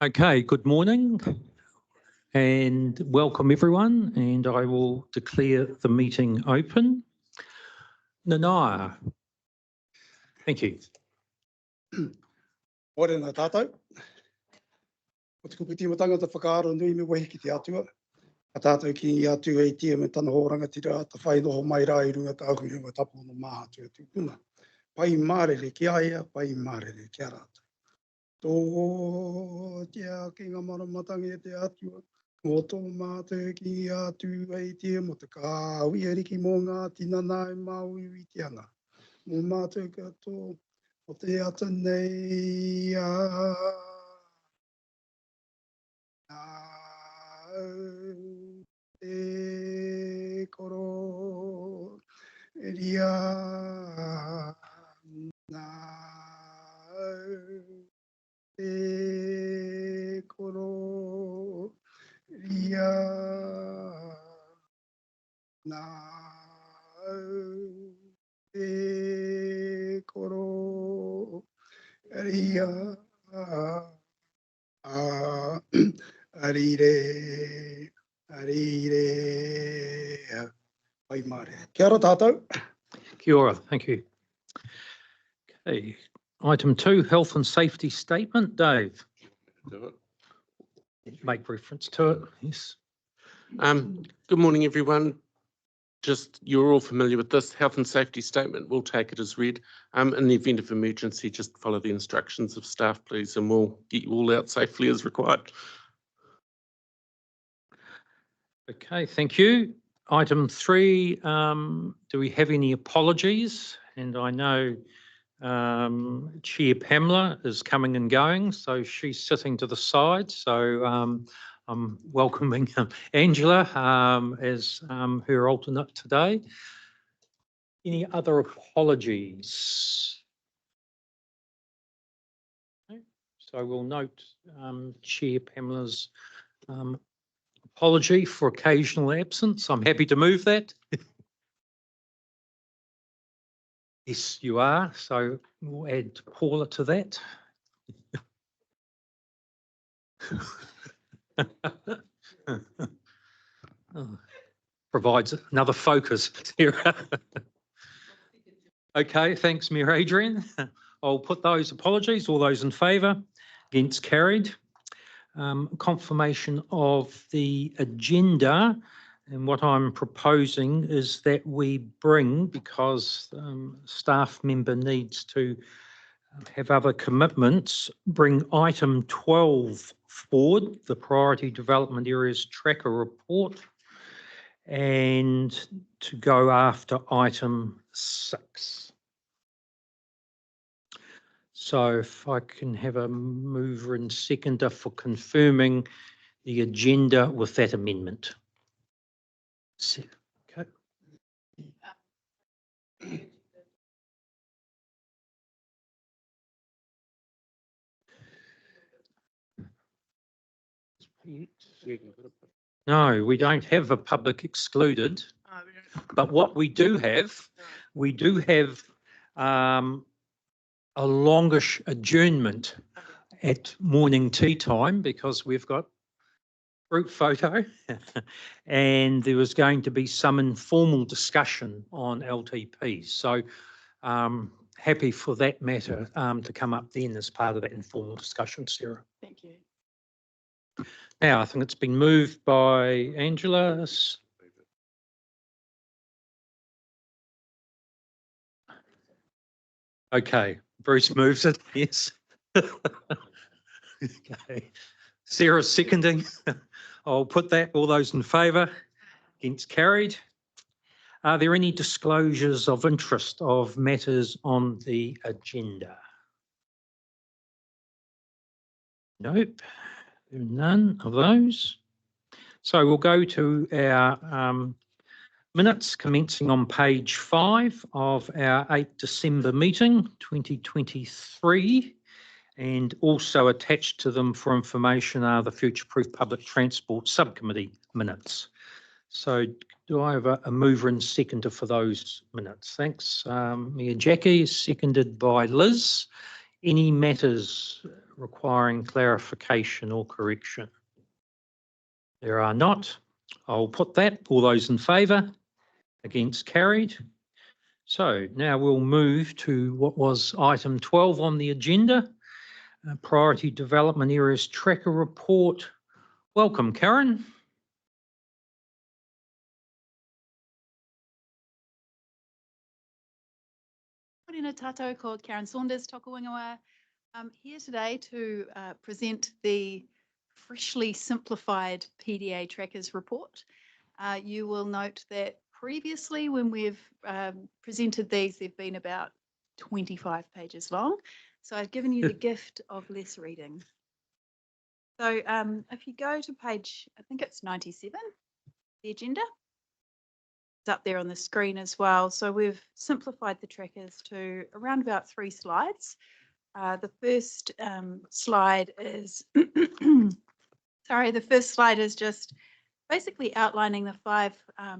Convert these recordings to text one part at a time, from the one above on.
Okay, good morning and welcome everyone, and I will declare the meeting open. Nanaa. Thank you. Morena tātou. O te kupu timatanga te whakaaro nui me wahi ki te atua. A tātou ki i atu e tia me tana horanga tira ta whai noho mai rā i runga ta ahu runga tapu no maha atu atu puna. Pai mārere ki aia, pai mārere ki a rātou. Tō tia ki ngā maramatangi e te atua. Mō tō mātou ki i atu e tia mo te kāwi e riki mō ngā tinana e māui i te anga. Mō mātou katoa. O te ata nei e koro e ria e koro ria e koro ria arire pai mare. Kia ora tātou. Kia ora, thank you. Okay, item 2, health and safety statement. Dave. Do it. Make reference to it, yes. Good morning, everyone. Just, you're all familiar with this health and safety statement. We'll take it as read. In the event of emergency, just follow the instructions of staff, please, and we'll get you all out safely as required. Okay, thank you. Item 3, do we have any apologies? And I know Chair Pamela is coming and going, so she's sitting to the side. So I'm welcoming Angela as her alternate today. Any other apologies? Okay. So we'll note Chair Pamela's apology for occasional absence. I'm happy to move that. Yes, you are. So we'll add Paula to that. Oh, provides another focus here. Okay, thanks, Mayor Adrian. I'll put those apologies. All those in favour? Against, carried. Confirmation of the agenda, and what I'm proposing is that we bring, because staff member needs to have other commitments, bring item 12 forward, the Priority Development Areas Tracker Report, and to go after item 6. So if I can have a mover and seconder for confirming the agenda with that amendment. Okay. No, we don't have a public excluded, but what we do have a longish adjournment at morning tea time, because we've got group photo and there was going to be some informal discussion on LTP. So happy for that matter to come up then as part of that informal discussion, Sarah. Thank you. Now, I think it's been moved by Angela. Okay, Bruce moves it, yes. Okay, Sarah's seconding. I'll put that, all those in favour, against, carried. Are there any disclosures of interest of matters on the agenda? Nope, there are none of those. So we'll go to our minutes commencing on page 5 of our 8 December meeting 2023, and also attached to them for information are the Future Proof Public Transport Subcommittee minutes. So do I have a mover and seconder for those minutes? Thanks. Mayor Jackie, seconded by Liz. Any matters requiring clarification or correction? There are not. I'll put that. All those in favour? Against, carried. So now we'll move to what was item 12 on the agenda, Priority Development Areas Tracker Report. Welcome, Karen. Morena tātou, ko Karen Saunders, toko ingoa. Here today to present the freshly simplified PDA Trackers report. You will note that previously when we've presented these, they've been about 25 pages long. So I've given you the gift of less reading. So if you go to page, I think it's 97, the agenda. It's up there on the screen as well. So we've simplified the trackers to around about 3 slides. The first slide is, the first slide is just basically outlining the 5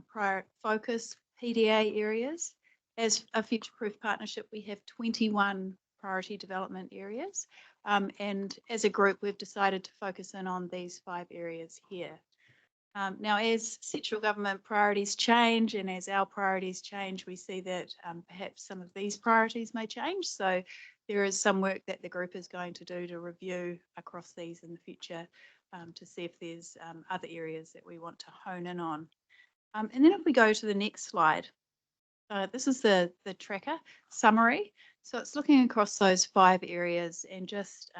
prior focus PDA areas. As a future-proof partnership, we have 21 priority development areas. And as a group, we've decided to focus in on these 5 areas here. Now, as central government priorities change and as our priorities change, we see that perhaps some of these priorities may change. So there is some work that the group is going to do to review across these in the future to see if there's other areas that we want to hone in on. And then if we go to the next slide, this is the tracker summary. So it's looking across those 5 areas and just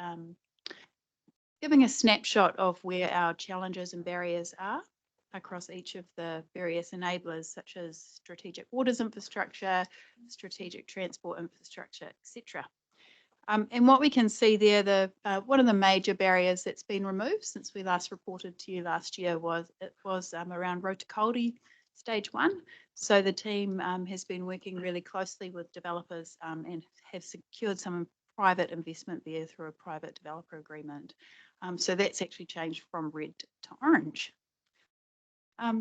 giving a snapshot of where our challenges and barriers are across each of the various enablers, such as strategic waters infrastructure, strategic transport infrastructure, etc. And what we can see there, one of the major barriers that's been removed since we last reported to you last year was around Rotokauri stage 1. So the team has been working really closely with developers and have secured some private investment there through a private developer agreement. So that's actually changed from red to orange. I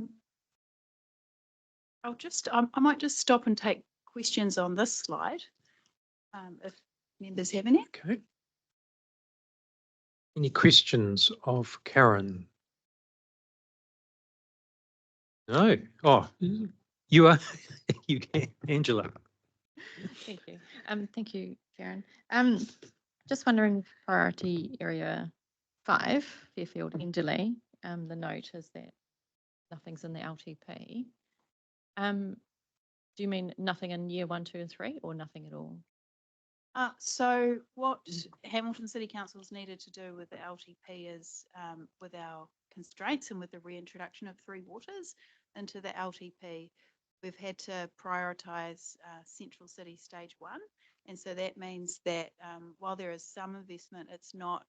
might just stop and take questions on this slide if members have any. Okay. Any questions of Karen? No. Oh, you are. You can, Angela. Thank you. Thank you, Karen. Just wondering, priority area 5, Fairfield Enderley, the note is that nothing's in the LTP. Do you mean nothing in year 1, 2 and 3 or nothing at all? So what Hamilton City Council's needed to do with the LTP is with our constraints and with the reintroduction of 3 waters into the LTP, we've had to prioritise Central City Stage 1. And so that means that while there is some investment, it's not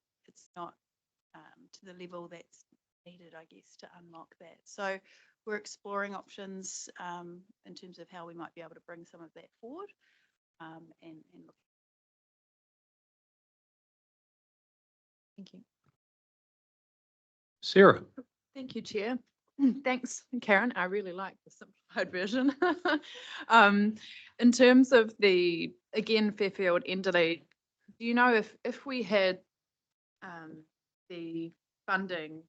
to the level that's needed, I guess, to unlock that. So we're exploring options in terms of how we might be able to bring some of that forward and look. Thank you. Sarah. Thank you, Chair. Thanks, Karen. I really like the simplified version. In terms of again, Fairfield Enderley, do you know if we had the funding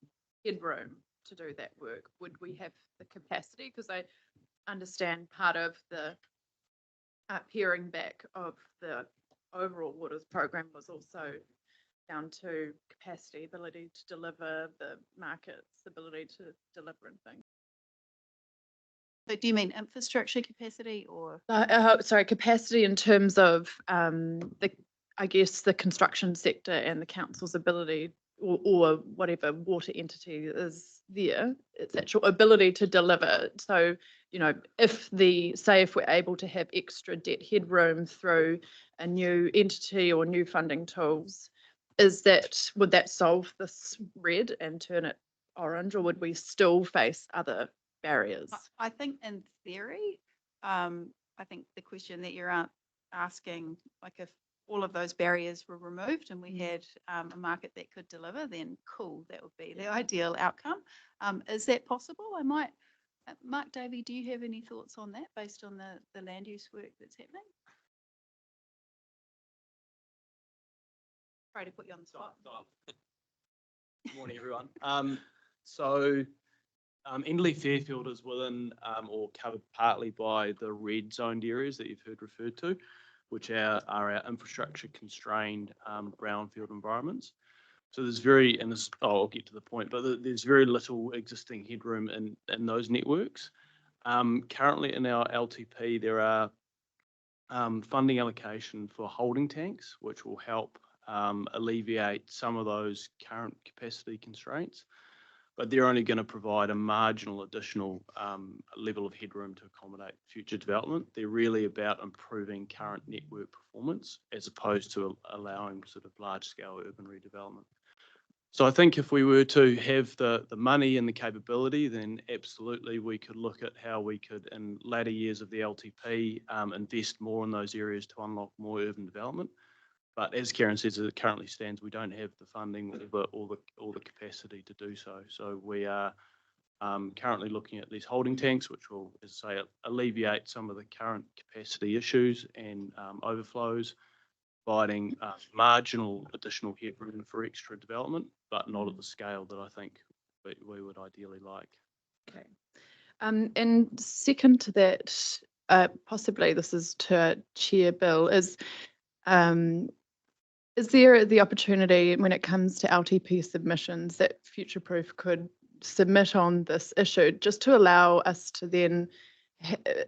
headroom to do that work, would we have the capacity? Because I understand part of the paring back of the overall waters program was also down to capacity, ability to deliver, the market's ability to deliver and things. So do you mean infrastructure capacity or? Sorry, capacity in terms of I guess the construction sector and the council's ability or whatever water entity is there, its actual ability to deliver. So, you know, if we're able to have extra debt headroom through a new entity or new funding tools, would that solve this red and turn it orange, or would we still face other barriers? I think in theory, I think the question that you're asking, like if all of those barriers were removed and we had a market that could deliver, then cool, that would be the ideal outcome. Is that possible? Mark Davey, do you have any thoughts on that based on the land use work that's happening? Sorry to put you on the spot. Good morning, everyone. Endley Fairfield is within or covered partly by the red zoned areas that you've heard referred to, which are our infrastructure constrained brownfield environments. So there's I'll get to the point, but there's very little existing headroom in those networks. Currently in our LTP, there are funding allocation for holding tanks, which will help alleviate some of those current capacity constraints, but they're only going to provide a marginal additional level of headroom to accommodate future development. They're really about improving current network performance as opposed to allowing sort of large scale urban redevelopment. So I think if we were to have the money and the capability, then absolutely we could look at how we could, in latter years of the LTP, invest more in those areas to unlock more urban development. But as Karen says, as it currently stands, we don't have the funding or the capacity to do so. So we are currently looking at these holding tanks, which will, as I say, alleviate some of the current capacity issues and overflows, providing marginal additional headroom for extra development, but not at the scale that I think we would ideally like. Okay. And second to that, possibly this is to Chair Bill, is there the opportunity when it comes to LTP submissions that Futureproof could submit on this issue just to allow us to then,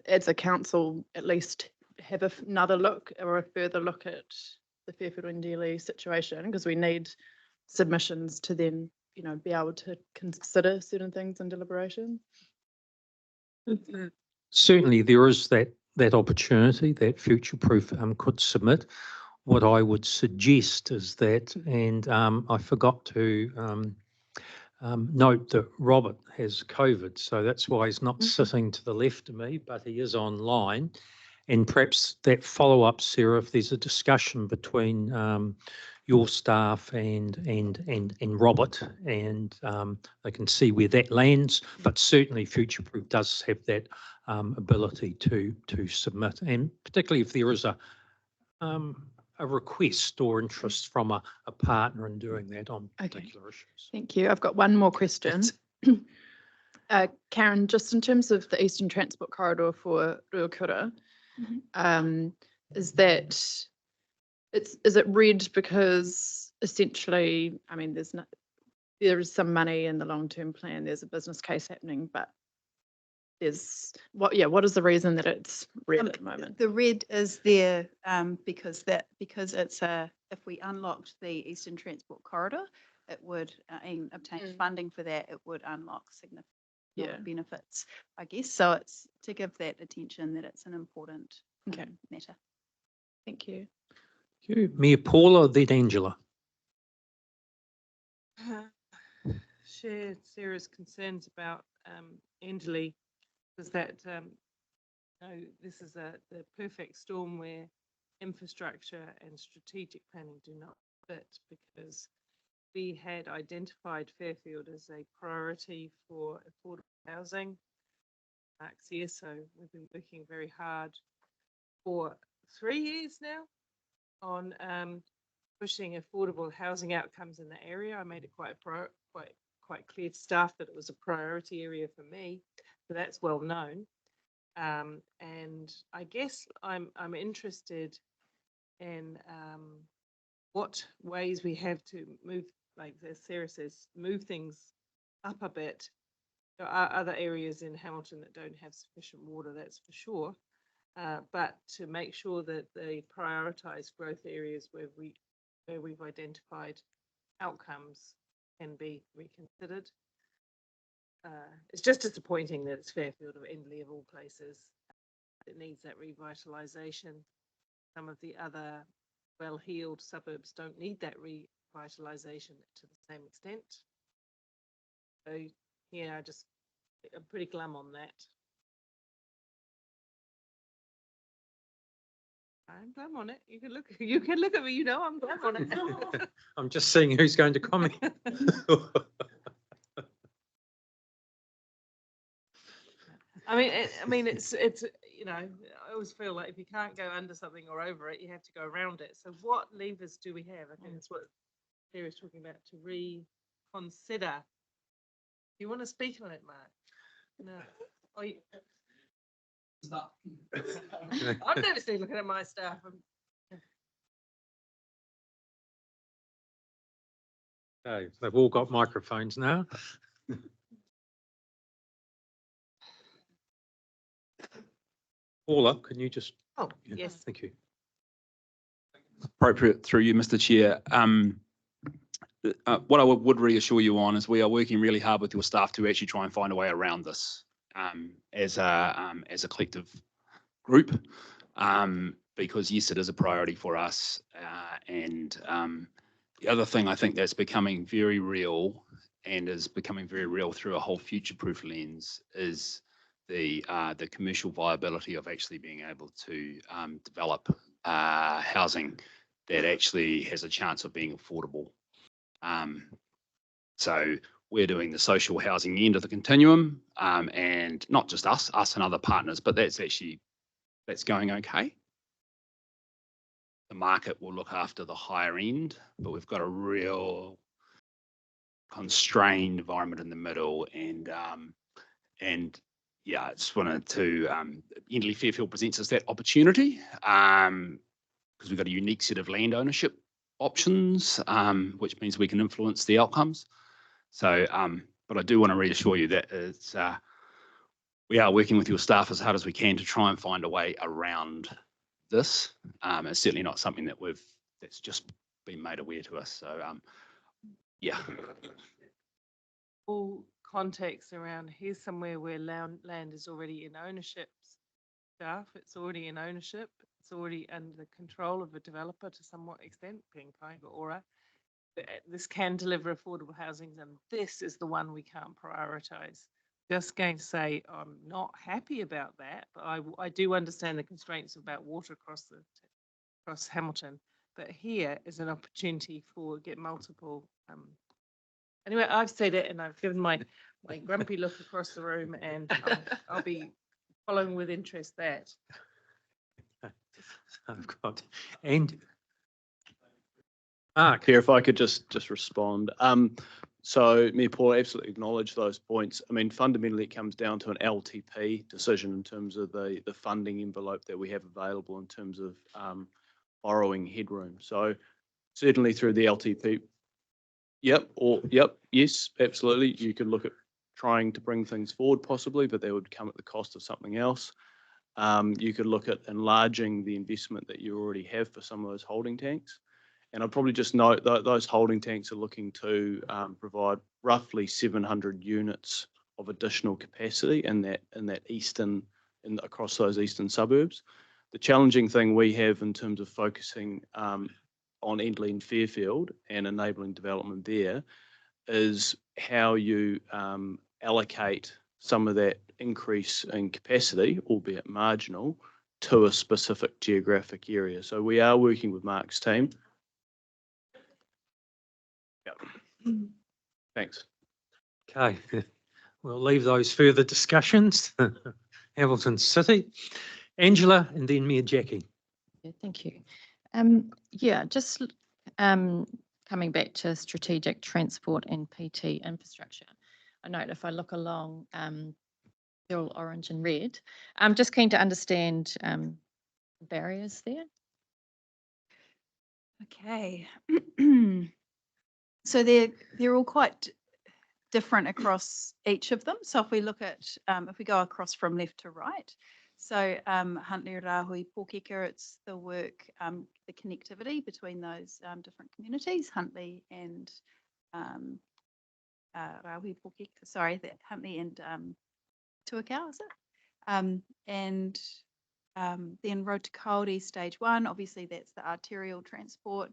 as a council, at least have another look or a further look at the Fairfield and Dealey situation, because we need submissions to then, be able to consider certain things in deliberation? Certainly, there is that opportunity that Futureproof could submit. What I would suggest is that, and I forgot to note that Robert has COVID, so that's why he's not sitting to the left of me, but he is online. And perhaps that follow-up, Sarah, if there's a discussion between your staff and Robert, and they can see where that lands. But certainly, Futureproof does have that ability to submit, and particularly if there is a request or interest from a partner in doing that on particular issues. Thank you. I've got one more question. Karen, just in terms of the Eastern Transport Corridor for Ruakura, is it red because essentially, I mean, there is some money in the long-term plan, there's a business case happening, but what is the reason that it's red at the moment? The red is there because it's if we unlocked the Eastern Transport Corridor, it would and obtained funding for that, it would unlock significant benefits, I guess. So it's to give that attention that it's an important matter. Thank you. Thank you. Mayor Paula, then Angela. Share Sarah's concerns about Endley, is that this is the perfect storm where infrastructure and strategic planning do not fit, because we had identified Fairfield as a priority for affordable housing. So we've been working very hard for 3 years now on pushing affordable housing outcomes in the area. I made it quite clear to staff that it was a priority area for me, so that's well known. And I guess I'm interested in what ways we have to move, like as Sarah says, move things up a bit. There are other areas in Hamilton that don't have sufficient water, that's for sure. But to make sure that the prioritised growth areas where we've identified outcomes can be reconsidered. It's just disappointing that it's Fairfield or Endley of all places. It needs that revitalisation. Some of the other well-heeled suburbs don't need that revitalisation to the same extent. So yeah, I'm pretty glum on that. I'm glum on it. You can look at me, I'm glum on it. I'm just seeing who's going to comment. I mean, it's you know, I always feel like if you can't go under something or over it, you have to go around it. So what levers do we have? I think that's what Sarah's talking about, to reconsider. Do you want to speak on it, Mark? No. Oh, I'm nervously looking at my staff. Okay, they've all got microphones now. Paula, can you just? Oh, Yeah, yes. Thank you. Appropriate through you, Mr. Chair. What I would reassure you on is we are working really hard with your staff to actually try and find a way around this as a collective group, because yes, it is a priority for us. And the other thing I think that's becoming very real and is becoming very real through a whole future-proof lens is the commercial viability of actually being able to develop housing that actually has a chance of being affordable. So we're doing the social housing end of the continuum, and not just us and other partners, but that's going okay. The market will look after the higher end, but we've got a real constrained environment in the middle, and yeah, I just wanted to Enderley Fairfield presents us that opportunity, because we've got a unique set of land ownership options, which means we can influence the outcomes. So, but I do want to reassure you that we are working with your staff as hard as we can to try and find a way around this. It's certainly not something that's just been made aware to us. So, yeah. All context around here's somewhere where land is already in ownership. Staff, it's already in ownership. It's already under the control of a developer to somewhat extent, being Kai or Ora. This can deliver affordable housing, and this is the one we can't prioritise. Just going to say I'm not happy about that, but I do understand the constraints about water across Hamilton. But here is an opportunity for get multiple. Anyway, I've said it, and I've given my grumpy look across the room, and I'll be following with interest that. I've got and Mark. Here, if I could just respond. So me and Paul absolutely acknowledge those points. I mean, fundamentally, it comes down to an LTP decision in terms of the funding envelope that we have available in terms of borrowing headroom. So certainly through the LTP. Yes, absolutely. You could look at trying to bring things forward possibly, but that would come at the cost of something else. You could look at enlarging the investment that you already have for some of those holding tanks. And I'd probably just note that those holding tanks are looking to provide roughly 700 units of additional capacity in that across those eastern suburbs. The challenging thing we have in terms of focusing on Enderley and Fairfield and enabling development there is how you allocate some of that increase in capacity, albeit marginal, to a specific geographic area. So we are working with Mark's team. Yep. Thanks. Okay, we'll leave those further discussions. Hamilton City. Angela and then me and Jackie. Yeah, thank you. Yeah, just coming back to strategic transport and PT infrastructure. I note if I look along, they're all orange and red. I'm just keen to understand barriers there. Okay. So they're all quite different across each of them. So if we look at, if we go across from left to right, so Huntly, Rahui, Pōkeka, it's the work, the connectivity between those different communities, Huntly and Rahui, Pōkeka, sorry, that Huntly and Tuakau, is it? And then Road to Kauri, stage 1, obviously that's the arterial transport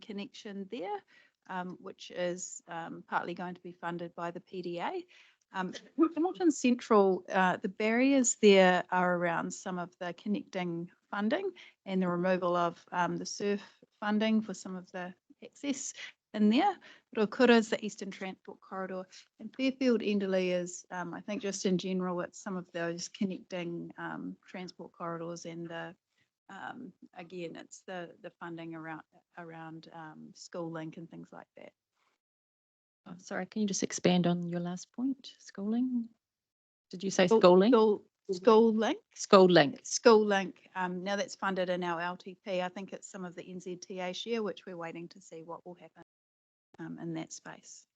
connection there, which is partly going to be funded by the PDA. Hamilton Central, the barriers there are around some of the connecting funding and the removal of the SURF funding for some of the access in there. Ruakura is the Eastern Transport Corridor, and Fairfield Enderley is, I think just in general, it's some of those connecting transport corridors and again, it's the funding around school link and things like that. Oh, sorry, can you just expand on your last point? Schooling? Did you say School- schooling? School link. School link. School link. Now that's funded in our LTP. I think it's some of the NZTA share, which we're waiting to see what will happen in that space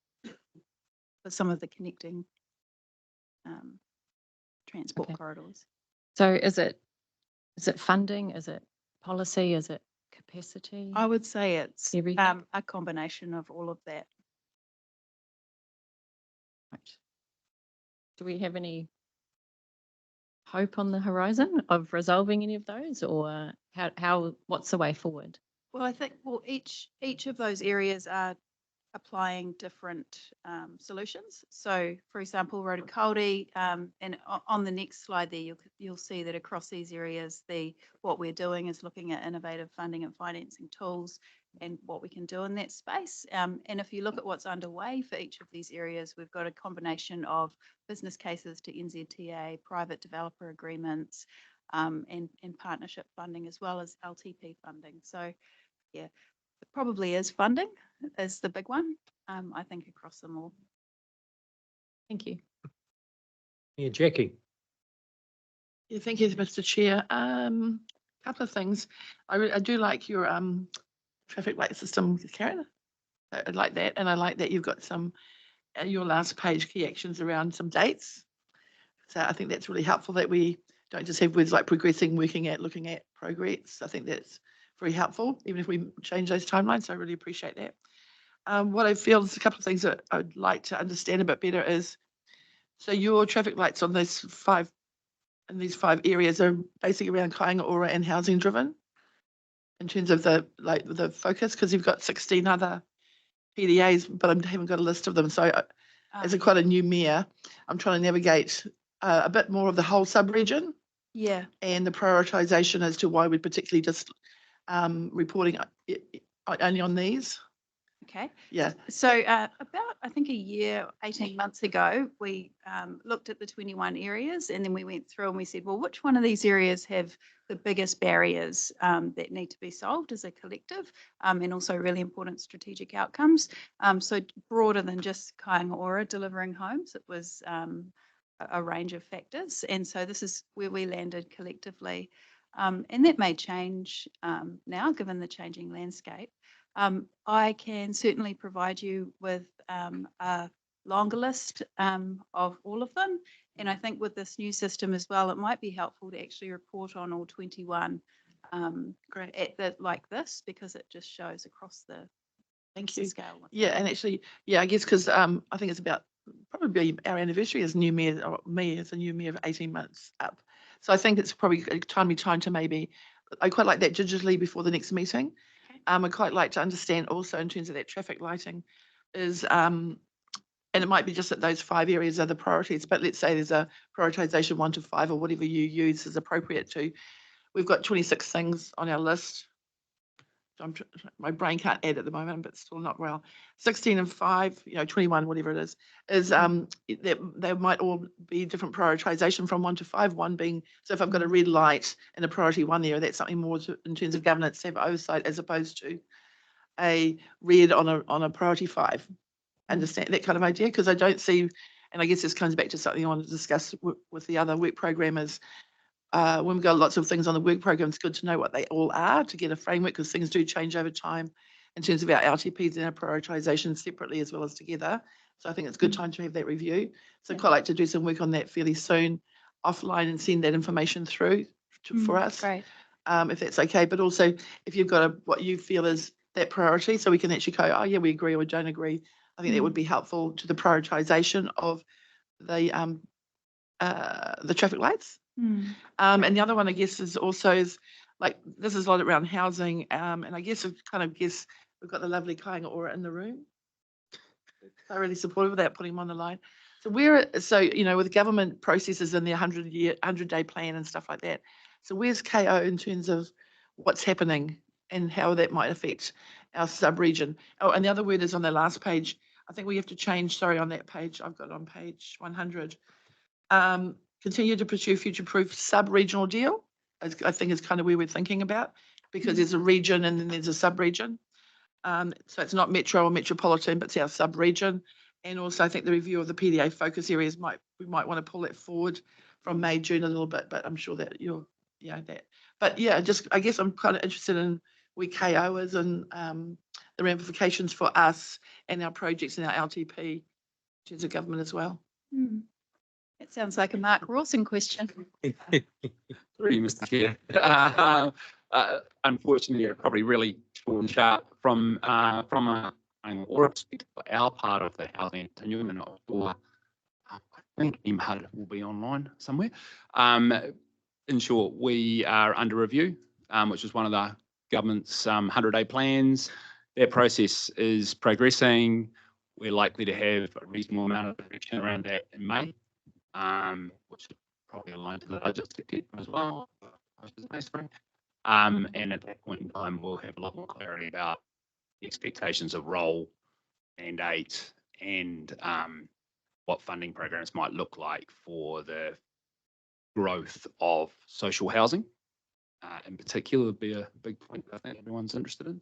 for some of the connecting transport Okay. corridors. So is it funding? Is it policy? Is it capacity? I would say it's Everything. a combination of all of that. Right. Do we have any hope on the horizon of resolving any of those, or what's the way forward? Well, I think each of those areas are applying different solutions. So, for example, Rotokauri, and on the next slide there, you'll see that across these areas, what we're doing is looking at innovative funding and financing tools and what we can do in that space. And if you look at what's underway for each of these areas, we've got a combination of business cases to NZTA, private developer agreements, and partnership funding, as well as LTP funding. So, yeah, it probably is funding is the big one, I think, across them all. Thank you. Yeah, Jackie. Yeah, thank you, Mr. Chair. Couple of things. I do like your traffic light system, Karen. I like that, and I like that you've got some your last page key actions around some dates. So I think that's really helpful that we don't just have words like progressing, working at, looking at, progress. I think that's very helpful, even if we change those timelines. So I really appreciate that. What I feel is a couple of things that I'd like to understand a bit better is, so your traffic lights on these five areas are basically around Kaingaora and housing driven in terms of the focus, because you've got 16 other PDAs, but I haven't got a list of them. So as quite a new mayor, I'm trying to navigate a bit more of the whole sub-region. Yeah. And the prioritisation as to why we're particularly just reporting only on these. Okay. Yeah. So about, I think 18 months ago, we looked at the 21 areas, and then we went through and we said, well, which one of these areas have the biggest barriers that need to be solved as a collective, and also really important strategic outcomes. So broader than just Kaingaora delivering homes, it was a range of factors. And so this is where we landed collectively. And that may change now, given the changing landscape. I can certainly provide you with a longer list of all of them. And I think with this new system as well, it might be helpful to actually report on all 21 Great. like this, because it just shows across the Thank you. scale. Yeah, and actually, yeah, I guess because I think it's about probably our anniversary as new mayor, or me as a new mayor of 18 months up. So I think it's probably a timely time to maybe, I quite like that digitally before the next meeting. Okay. I quite like to understand also in terms of that traffic lighting is, and it might be just that those 5 areas are the priorities, but let's say there's a prioritization 1 to 5 or whatever you use is appropriate to. We've got 26 things on our list. My brain can't add at the moment, but still not well. 16 and 5, 21, whatever it is there might all be different prioritization from 1 to 5. 1 being, so if I've got a red light and a priority 1 there, that's something more in terms of governance to have oversight, as opposed to a red on a priority 5. Understand that kind of idea? Because I don't see, and I guess this comes back to something I want to discuss with the other work programmers. When we've got lots of things on the work program, it's good to know what they all are to get a framework, because things do change over time in terms of our LTPs and our prioritisation separately as well as together. So I think it's a good time to have that review. So I'd quite like to do some work on that fairly soon offline and send that information through for us. Great. If that's okay. But also if you've got what you feel is that priority, so we can actually go, oh yeah, we agree or don't agree. I think that would be helpful to the prioritisation of the traffic lights. And the other one, I guess, is like, this is a lot around housing. And I guess we've got the lovely Kaingaora in the room. They're really supportive without putting them on the line. So with government processes in the 100-day plan and stuff like that. So where's KO in terms of what's happening and how that might affect our sub-region. Oh, and the other word is on the last page. I think we have to change, sorry, on that page, I've got on page 100. Continue to pursue future-proof sub-regional deal, I think is kind of where we're thinking about, because there's a region and then there's a sub-region. So it's not metro or metropolitan, but it's our sub-region. And also I think the review of the PDA focus areas we might want to pull that forward from May, June a little bit, but I'm sure that you're, that. But yeah, just, I guess I'm kind of interested in where KO is and the ramifications for us and our projects and our LTP, which is a government as well. It sounds like a Mark Rawson question. Sorry, Mr. Chair. Unfortunately, it's probably really torn sharp from an aura perspective, our part of the housing continuum, and not sure. I think MHUD will be online somewhere. In short, we are under review, which is one of the government's 100-day plans. That process is progressing. We're likely to have a reasonable amount of direction around that in May, which is probably aligned to the budget as well. And at that point in time, we'll have a lot more clarity about the expectations of role, mandate, and what funding programs might look like for the growth of social housing. In particular, would be a big point that I think everyone's interested in.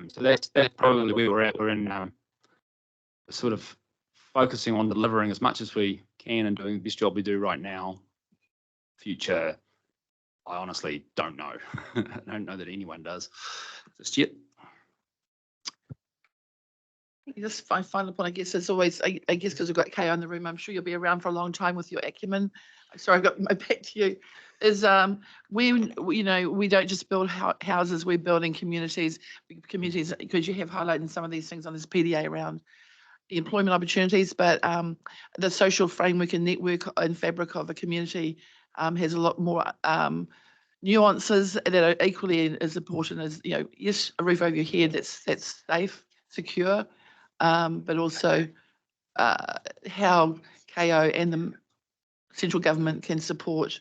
So that's probably where we're at. We're in sort of focusing on delivering as much as we can and doing the best job we do right now. Future, I honestly don't know. I don't know that anyone does just yet. Just final point, I guess, is always, I guess, because we've got Kay in the room, I'm sure you'll be around for a long time with your acumen. Sorry, I got my back to you. Is we don't just build houses, we're building communities, because you have highlighted some of these things on this PDA around the employment opportunities, but the social framework and network and fabric of a community has a lot more nuances that are equally as important as, yes, a roof over your head that's safe, secure, but also how KO and the central government can support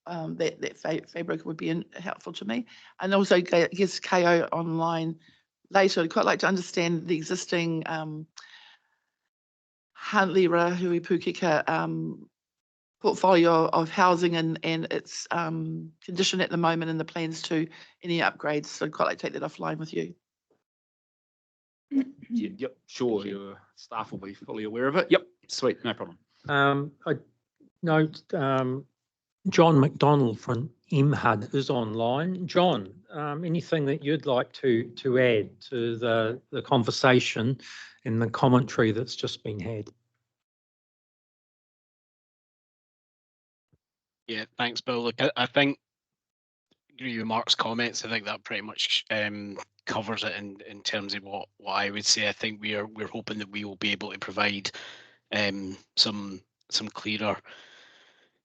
that fabric would be helpful to me. And also, I guess, KO online later, I'd quite like to understand the existing Huntly Rahui Pukeka portfolio of housing and its condition at the moment and the plans to any upgrades. So I'd quite like to take that offline with you. Yep, sure. Your staff will be fully aware of it. Yep, sweet, no problem. I note John McDonald from MHUD is online. John, anything that you'd like to add to the conversation and the commentary that's just been had? Yeah, thanks, Bill. Look, I think agree with Mark's comments. I think that pretty much covers it in terms of what I would say. I think we're hoping that we will be able to provide some clearer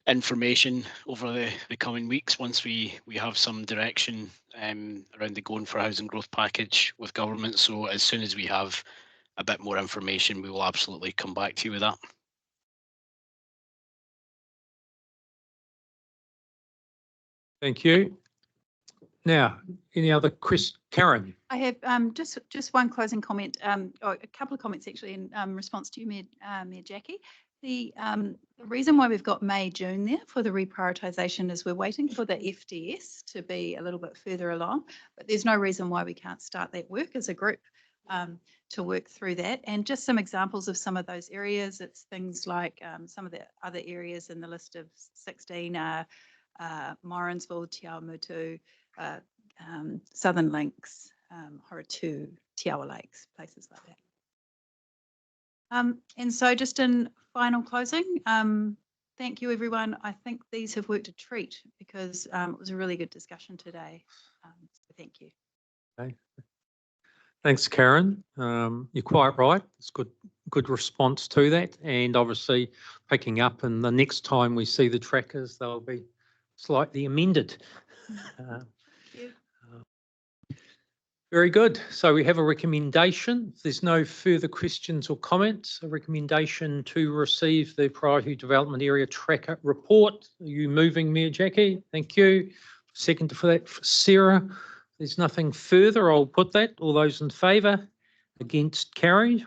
information over the coming weeks once we have some direction around the Going for Housing Growth package with government. So as soon as we have a bit more information, we will absolutely come back to you with that. Thank you. Now, any other Karen? I have just one closing comment, or a couple of comments actually in response to you, Mayor Jackie. The reason why we've got May, June there for the reprioritisation is we're waiting for the FDS to be a little bit further along, but there's no reason why we can't start that work as a group to work through that. And just some examples of some of those areas, it's things like some of the other areas in the list of 16 are Morrinsville, Te Awamutu, Southern Links, Horatu, Te Awa Lakes, places like that. And so just in final closing, thank you everyone. I think these have worked a treat because it was a really good discussion today. So thank you. Okay. Thanks, Karen. You're quite right. It's good response to that. And obviously picking up, and the next time we see the trackers, they'll be slightly amended. Thank you. Very good. So we have a recommendation. If there's no further questions or comments, a recommendation to receive the Priority Development Area Tracker Report. Are you moving, Mayor Jackie? Thank you. Second for that, Sarah. There's nothing further. I'll put that. All those in favour? Against? Carried.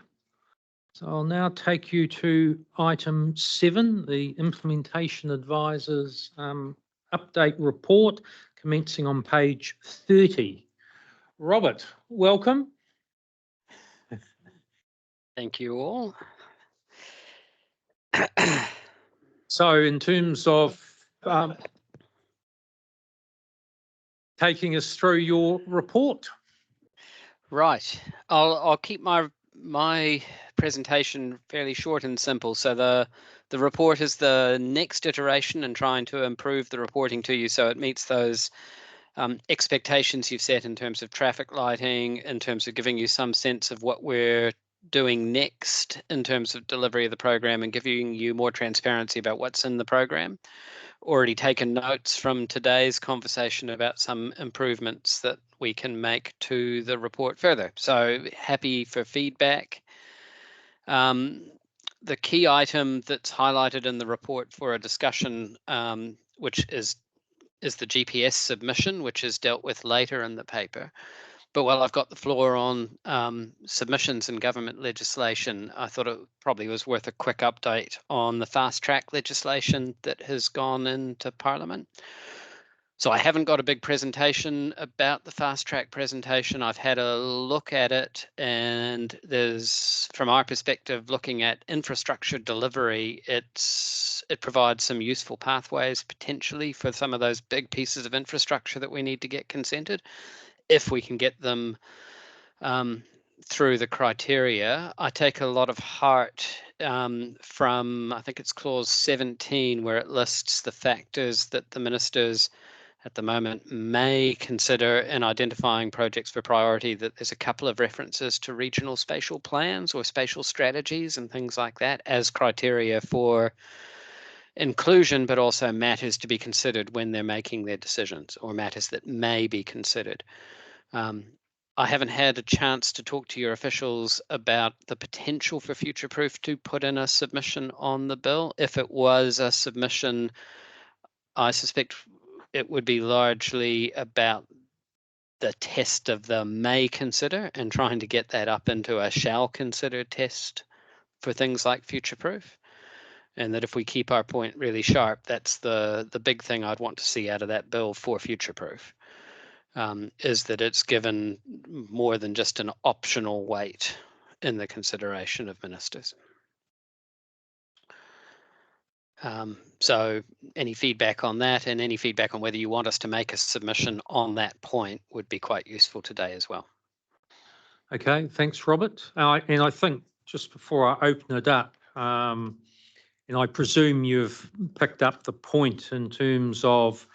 So I'll now take you to item 7, the Implementation Advisor's update report, commencing on page 30. Robert, welcome. Thank you all. So in terms of taking us through your report. Right. I'll keep my presentation fairly short and simple. So the report is the next iteration in trying to improve the reporting to you so it meets those expectations you've set in terms of traffic lighting, in terms of giving you some sense of what we're doing next in terms of delivery of the program and giving you more transparency about what's in the program. Already taken notes from today's conversation about some improvements that we can make to the report further. So happy for feedback. The key item that's highlighted in the report for a discussion, which is the GPS submission, which is dealt with later in the paper. But while I've got the floor on submissions and government legislation, I thought it probably was worth a quick update on the fast track legislation that has gone into Parliament. So I haven't got a big presentation about the fast track presentation. I've had a look at it, and there's, from our perspective, looking at infrastructure delivery, it provides some useful pathways potentially for some of those big pieces of infrastructure that we need to get consented, if we can get them through the criteria. I take a lot of heart from, I think it's clause 17, where it lists the factors that the ministers at the moment may consider in identifying projects for priority, that there's a couple of references to regional spatial plans or spatial strategies and things like that as criteria for inclusion, but also matters to be considered when they're making their decisions, or matters that may be considered. I haven't had a chance to talk to your officials about the potential for Future Proof to put in a submission on the bill. If it was a submission, I suspect it would be largely about the test of the may consider and trying to get that up into a shall consider test for things like Future Proof. And that if we keep our point really sharp, that's the big thing I'd want to see out of that bill for Future Proof. Is that it's given more than just an optional weight in the consideration of ministers. So any feedback on that, and any feedback on whether you want us to make a submission on that point, would be quite useful today as well. Okay, thanks, Robert. And I think just before I open it up, and I presume you've picked up the point in terms of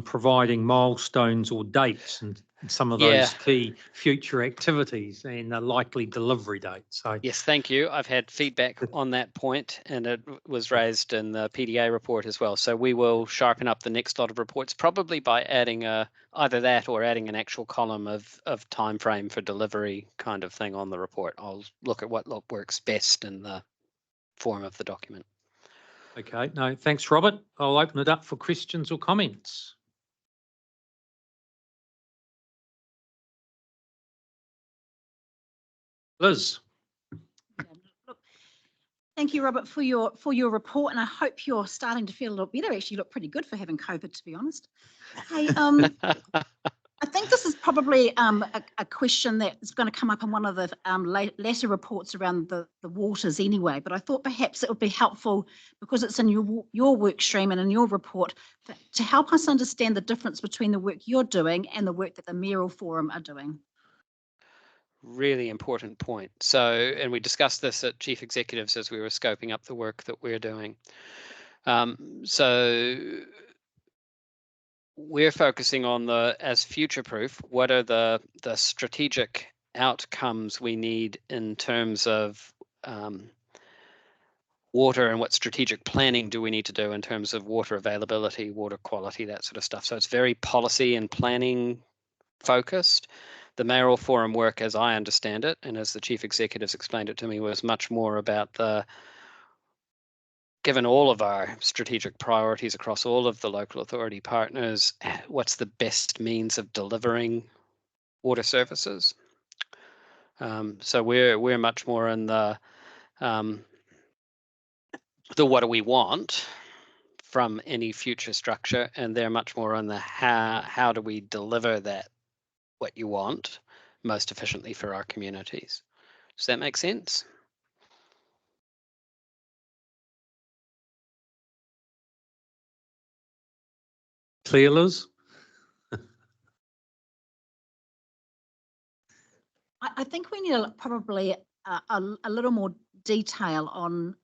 providing milestones or dates and some of those key future activities and a likely delivery date. So yes, thank you. I've had feedback on that point, and it was raised in the PDA report as well. So we will sharpen up the next lot of reports, probably by adding either that or adding an actual column of time frame for delivery kind of thing on the report. I'll look at what works best in the form of the document. Okay, no, thanks, Robert. I'll open it up for questions or comments. Liz. Thank you, Robert, for your report, and I hope you're starting to feel a little better. Actually, you look pretty good for having COVID, to be honest. Hey, I think this is probably a question that's going to come up in one of the latter reports around the waters anyway, but I thought perhaps it would be helpful, because it's in your work stream and in your report, to help us understand the difference between the work you're doing and the work that the Mayoral Forum are doing. Really important point. So, and we discussed this at Chief Executives as we were scoping up the work that we're doing. So we're focusing on as future proof, what are the strategic outcomes we need in terms of water, and what strategic planning do we need to do in terms of water availability, water quality, that sort of stuff. So it's very policy and planning focused. The Mayoral Forum work, as I understand it, and as the Chief Executives explained it to me, was much more about given all of our strategic priorities across all of the local authority partners, what's the best means of delivering water services. So we're much more in the what do we want from any future structure, and they're much more on the how do we deliver that what you want most efficiently for our communities. Does that make sense? Clear, Liz? I think we need probably a little more detail on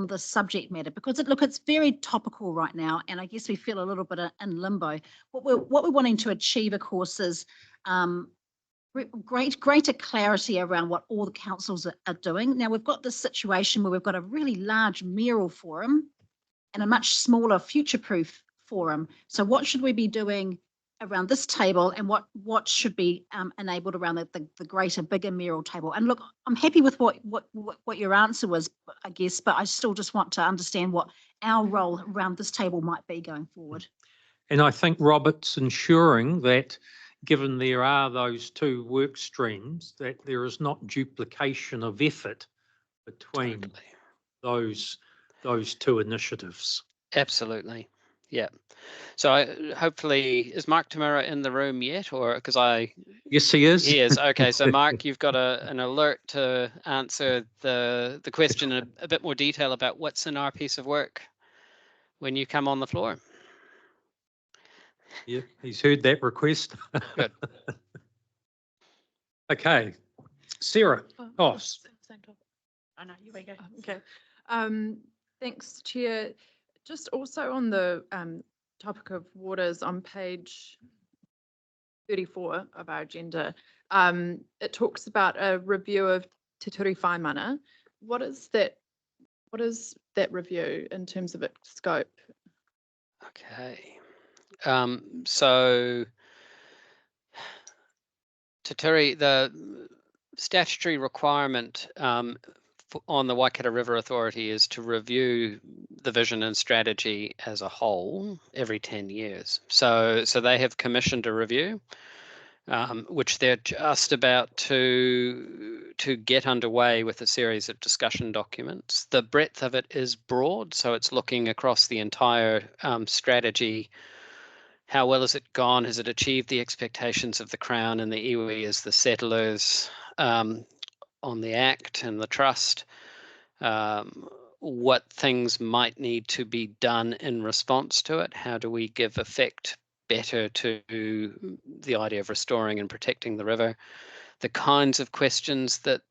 the subject matter, because it's very topical right now, and I guess we feel a little bit in limbo. What we're wanting to achieve, of course, is greater clarity around what all the councils are doing. Now we've got this situation where we've got a really large mayoral forum and a much smaller future-proof forum. So what should we be doing around this table, and what should be enabled around the greater, bigger mayoral table? And look, I'm happy with what your answer was, I guess, but I still just want to understand what our role around this table might be going forward. And I think Robert's ensuring that, given there are those two work streams, that there is not duplication of effort between those two initiatives. Absolutely. Yeah. So hopefully, is Mark Tamura in the room yet, or because Yes, he is. He is. Okay, so Mark, you've got an alert to answer the question in a bit more detail about what's in our piece of work when you come on the floor. Yeah, he's heard that request. Good. Okay, Sarah. Oh, Same topic. I know, you go. Okay. Thanks, Chair. Just also on the topic of waters on page 34 of our agenda, it talks about a review of Te Ture Whaimana. What is that review in terms of its scope? Okay. So Te Ture, the statutory requirement on the Waikato River Authority is to review the vision and strategy as a whole every 10 years. So they have commissioned a review, which they're just about to get underway with a series of discussion documents. The breadth of it is broad, so it's looking across the entire strategy. How well has it gone? Has it achieved the expectations of the Crown and the iwi as the settlers on the Act and the Trust? What things might need to be done in response to it? How do we give effect better to the idea of restoring and protecting the river? The kinds of questions that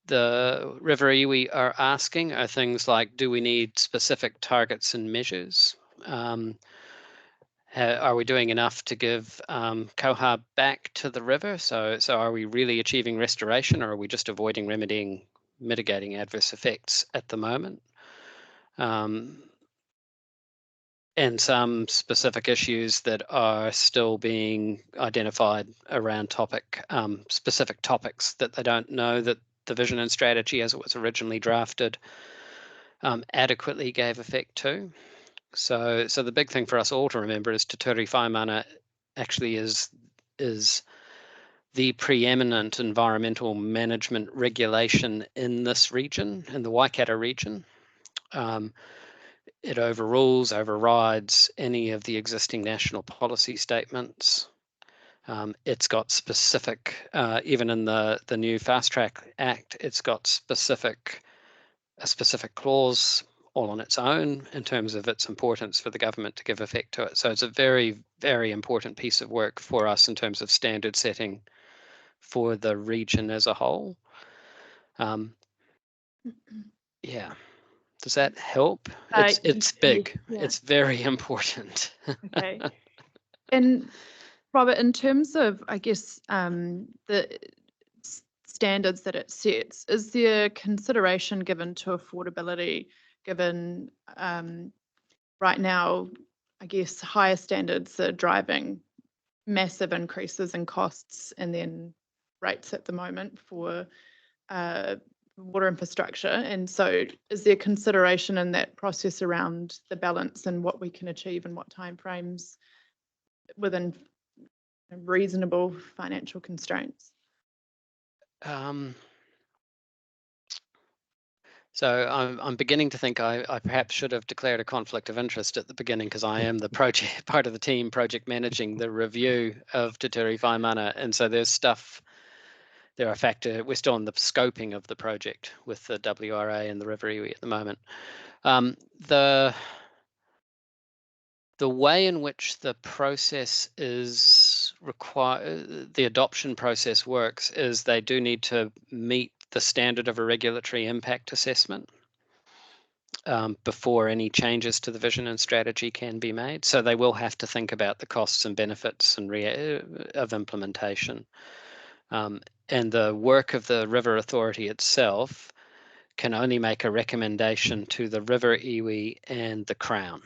the river iwi are asking are things like, do we need specific targets and measures? Are we doing enough to give koha back to the river? So are we really achieving restoration, or are we just avoiding mitigating adverse effects at the moment? And some specific issues that are still being identified around specific topics that they don't know that the vision and strategy as it was originally drafted adequately gave effect to. So the big thing for us all to remember is Te Ture Whaimana actually is the preeminent environmental management regulation in this region, in the Waikato region. It overrides any of the existing national policy statements. It's got specific, even in the new Fast Track Act, it's got a specific clause all on its own in terms of its importance for the government to give effect to it. So it's a very, very important piece of work for us in terms of standard setting for the region as a whole. Yeah. Does that help? It's big. Yeah. It's very important. Okay. And Robert, in terms of, I guess, the standards that it sets, is there consideration given to affordability, given right now, I guess, higher standards are driving massive increases in costs and then rates at the moment for water infrastructure? And so is there consideration in that process around the balance and what we can achieve and what timeframes within reasonable financial constraints? So I'm beginning to think I perhaps should have declared a conflict of interest at the beginning, because I am the project part of the team project managing the review of Te Ture Whaimana, and so there's stuff. There are we're still in the scoping of the project with the WRA and the River Iwi at the moment. The way in which the process is the adoption process works is they do need to meet the standard of a regulatory impact assessment before any changes to the vision and strategy can be made. So they will have to think about the costs and benefits and of implementation. And the work of the River Authority itself can only make a recommendation to the River Iwi and the Crown.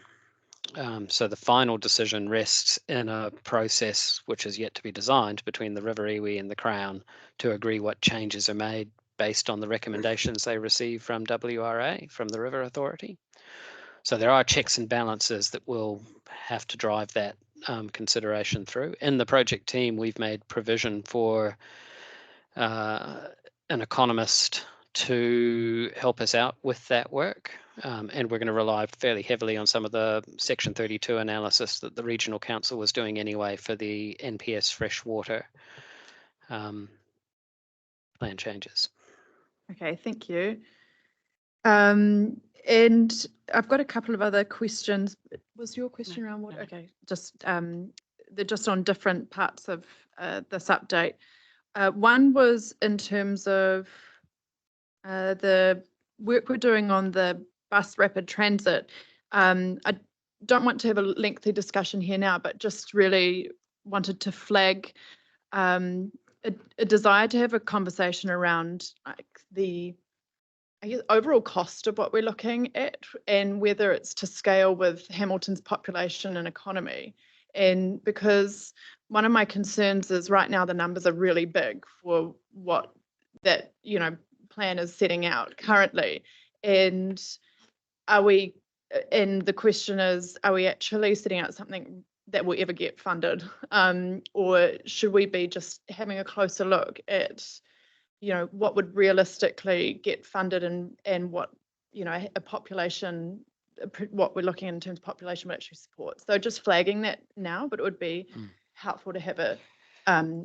So the final decision rests in a process which is yet to be designed between the River Iwi and the Crown to agree what changes are made based on the recommendations they receive from WRA, from the River Authority. So there are checks and balances that will have to drive that consideration through. In the project team, we've made provision for an economist to help us out with that work. And we're going to rely fairly heavily on some of the Section 32 analysis that the Regional Council was doing anyway for the NPS freshwater plan changes. Okay, thank you. And I've got a couple of other questions. Was your question around what? no. Okay, just they're just on different parts of this update. One was in terms of the work we're doing on the bus rapid transit. I don't want to have a lengthy discussion here now, but just really wanted to flag a desire to have a conversation around like the overall cost of what we're looking at and whether it's to scale with Hamilton's population and economy. And because one of my concerns is right now the numbers are really big for what that plan is setting out currently. And the question is, are we actually setting out something that will ever get funded? Or should we be just having a closer look at what would realistically get funded and what a population, what we're looking at in terms of population would actually support. So just flagging that now, but it would be helpful to have a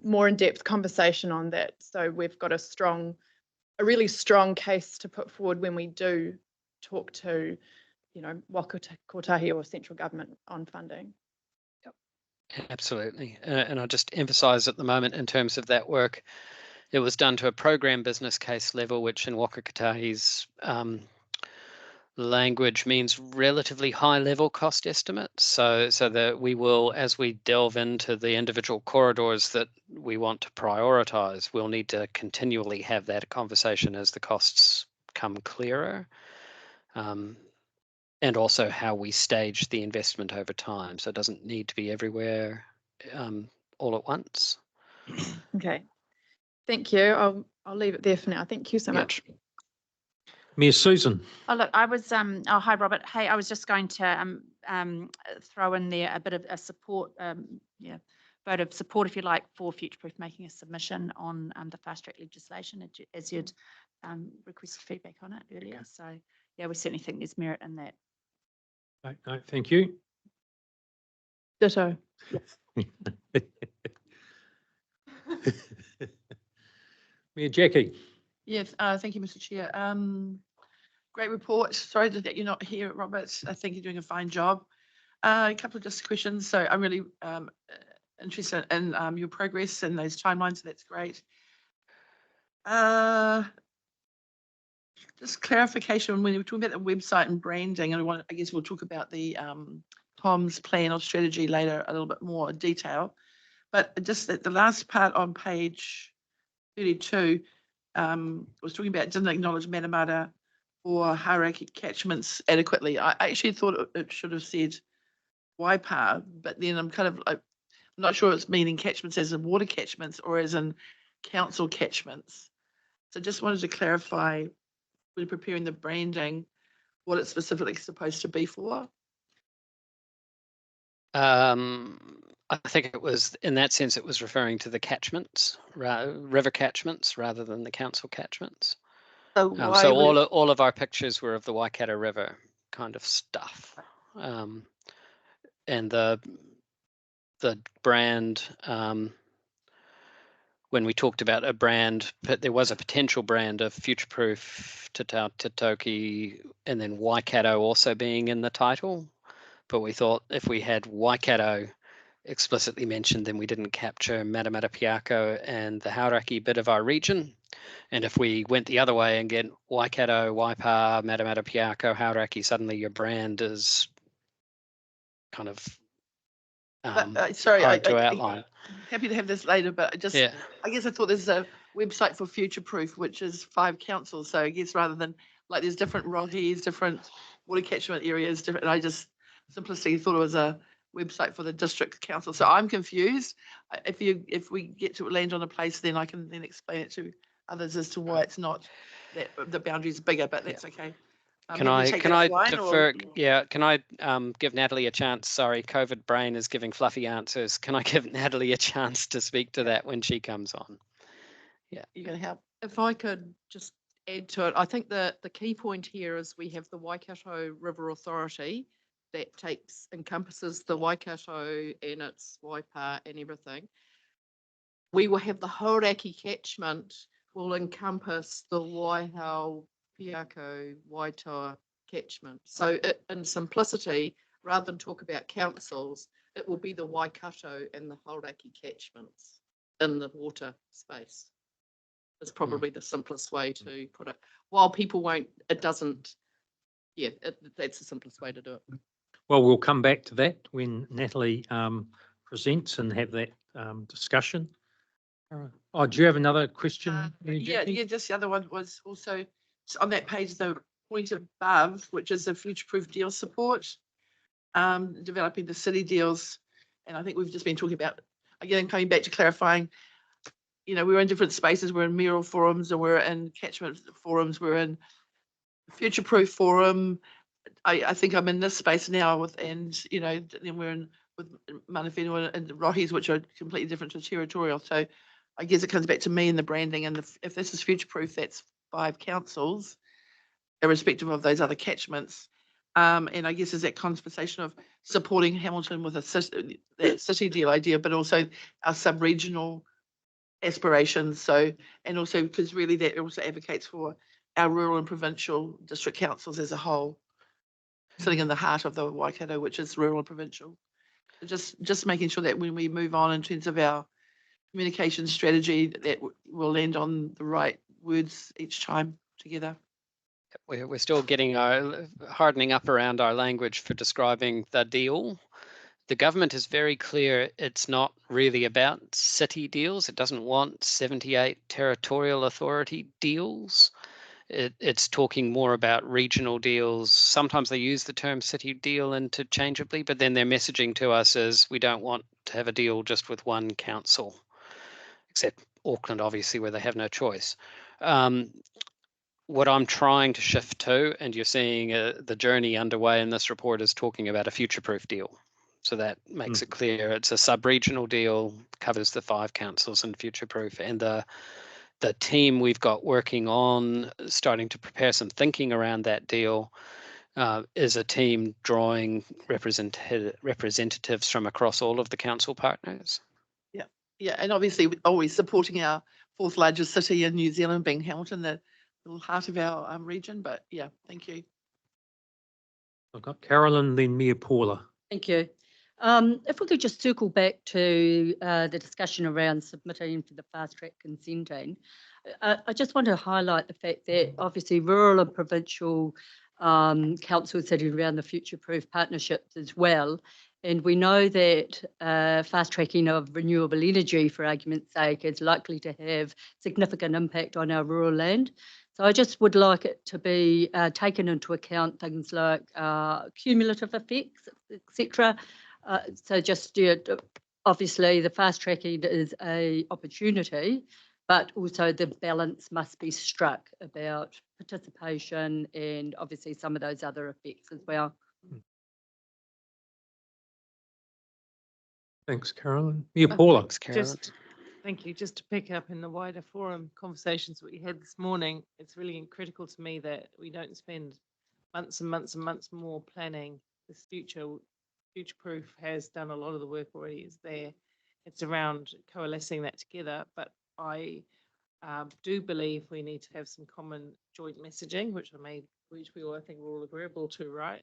more in-depth conversation on that, so we've got a really strong case to put forward when we do talk to Waka Kotahi or central government on funding. Absolutely. And I'll just emphasise at the moment in terms of that work, it was done to a program business case level, which in Waka Kotahi's language means relatively high level cost estimates. So that we will, as we delve into the individual corridors that we want to prioritise, we'll need to continually have that conversation as the costs come clearer. And also how we stage the investment over time. So it doesn't need to be everywhere all at once. Okay, thank you. I'll leave it there for now. Thank you so much. Mayor Susan. Oh, look, I was, oh, hi, Robert. Hey, I was just going to throw in there a bit of a support, vote of support, if you like, for future-proof making a submission on the fast track legislation as you'd requested feedback on it earlier. Okay. So, yeah, we certainly think there's merit in that. No, thank you. Ditto. Mayor Jackie. Yes, thank you, Mr. Chair. Great report. Sorry that you're not here, Robert. I think you're doing a fine job. A couple of just questions. So I'm really interested in your progress and those timelines. So that's great. Just clarification when you were talking about the website and branding, and I guess we'll talk about the Tom's plan or strategy later a little bit more detail. But just the last part on page 32 was talking about didn't acknowledge Matamata or Hauraki catchments adequately. I actually thought it should have said Waipa, but then I'm kind of like, I'm not sure it's meaning catchments as in water catchments or as in council catchments. So just wanted to clarify when preparing the branding, what it's specifically supposed to be for. I think it was, in that sense, it was referring to the catchments, river catchments, rather than the council catchments. So why So would it- all of our pictures were of the Waikato River kind of stuff. And the brand, when we talked about a brand, but there was a potential brand of future-proof Te Toki, and then Waikato also being in the title. But we thought if we had Waikato explicitly mentioned, then we didn't capture Matamata Piako and the Hauraki bit of our region. And if we went the other way and get Waikato, Waipa, Matamata Piako, Hauraki, suddenly your brand is kind of sorry, hard to outline. happy to have this later, but Yeah. I guess I thought there's a website for future proof, which is 5 councils. So I guess rather than like there's different rotis, different water catchment areas, different, and I just simplistically thought it was a website for the district council. So I'm confused. If we get to land on a place, then I can then explain it to others as to why it's not that the boundary is bigger, but that's okay. Can I defer? Yeah, can I give Natalie a chance? Sorry, COVID brain is giving fluffy answers. Can I give Natalie a chance to speak to that when she comes on? Yeah. You can help. If I could just add to it, I think the key point here is we have the Waikato River Authority that encompasses the Waikato and its Waipa and everything. We will have the Hauraki catchment will encompass the Waihau, Piako, Waitoa catchment. So in simplicity, rather than talk about councils, it will be the Waikato and the Hauraki catchments in the water space. Is probably the simplest way to put it. While people won't, it doesn't, that's the simplest way to do it. Well, we'll come back to that when Natalie presents and have that discussion. Oh, do you have another question? Yeah, just the other one was also on that page, the point above, which is the future-proof deal support, developing the city deals. And I think we've just been talking about, again, coming back to clarifying, we're in different spaces. We're in mayoral forums and we're in catchment forums. We're in future-proof forum. I think I'm in this space now then we're in with Mana Whenua and the Rohis, which are completely different to territorial. So I guess it comes back to me and the branding. And if this is future-proof, that's 5 councils, irrespective of those other catchments. And I guess there's that conversation of supporting Hamilton with that city deal idea, but also our sub-regional aspirations. So, and also because really that also advocates for our rural and provincial district councils as a whole, sitting in the heart of the Waikato, which is rural and provincial. Just making sure that when we move on in terms of our communication strategy, that we'll land on the right words each time together. We're still getting hardening up around our language for describing the deal. The government is very clear it's not really about city deals. It doesn't want 78 territorial authority deals. It's talking more about regional deals. Sometimes they use the term city deal interchangeably, but then their messaging to us is we don't want to have a deal just with one council, except Auckland, obviously, where they have no choice. What I'm trying to shift to, and you're seeing the journey underway in this report, is talking about a future-proof deal. So that makes it clear it's a sub-regional deal, covers the 5 councils and future-proof. And the team we've got working on starting to prepare some thinking around that deal is a team drawing representatives from across all of the council partners. Yeah, and obviously always supporting our 4th largest city in New Zealand, being Hamilton, the little heart of our region. But yeah, thank you. I've got Carolyn, then Mia Paula. Thank you. If we could just circle back to the discussion around submitting for the fast track consenting, I just want to highlight the fact that obviously rural and provincial councils sitting around the future-proof partnerships as well. And we know that fast tracking of renewable energy, for argument's sake, is likely to have significant impact on our rural land. So I just would like it to be taken into account things like cumulative effects, etc. So just obviously the fast tracking is an opportunity, but also the balance must be struck about participation and obviously some of those other effects as well. Thanks, Carolyn. Yeah, Paula. Thanks, Carolyn. Just, thank you. Just to pick up in the wider forum conversations we had this morning, it's really critical to me that we don't spend months and months and months more planning this future. Future Proof has done a lot of the work already, is there. It's around coalescing that together, but I do believe we need to have some common joint messaging, which we all, I think we're all agreeable to, right?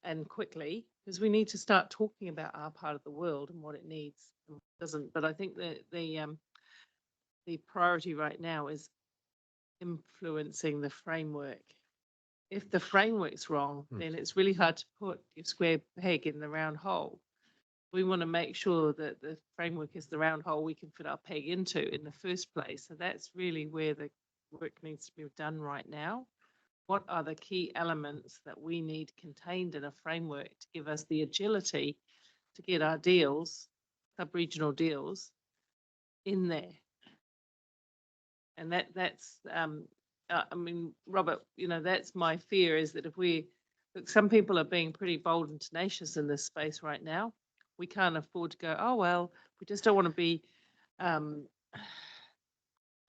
And quickly, because we need to start talking about our part of the world and what it needs and what it doesn't. But I think that the priority right now is influencing the framework. If the framework's wrong, then it's really hard to put your square peg in the round hole. We want to make sure that the framework is the round hole we can fit our peg into in the first place. So that's really where the work needs to be done right now. What are the key elements that we need contained in a framework to give us the agility to get our deals, sub-regional deals, in there? And that's, I mean, Robert, you know, that's my fear, is that if look, some people are being pretty bold and tenacious in this space right now. We can't afford to go, oh, well, we just don't want to be, we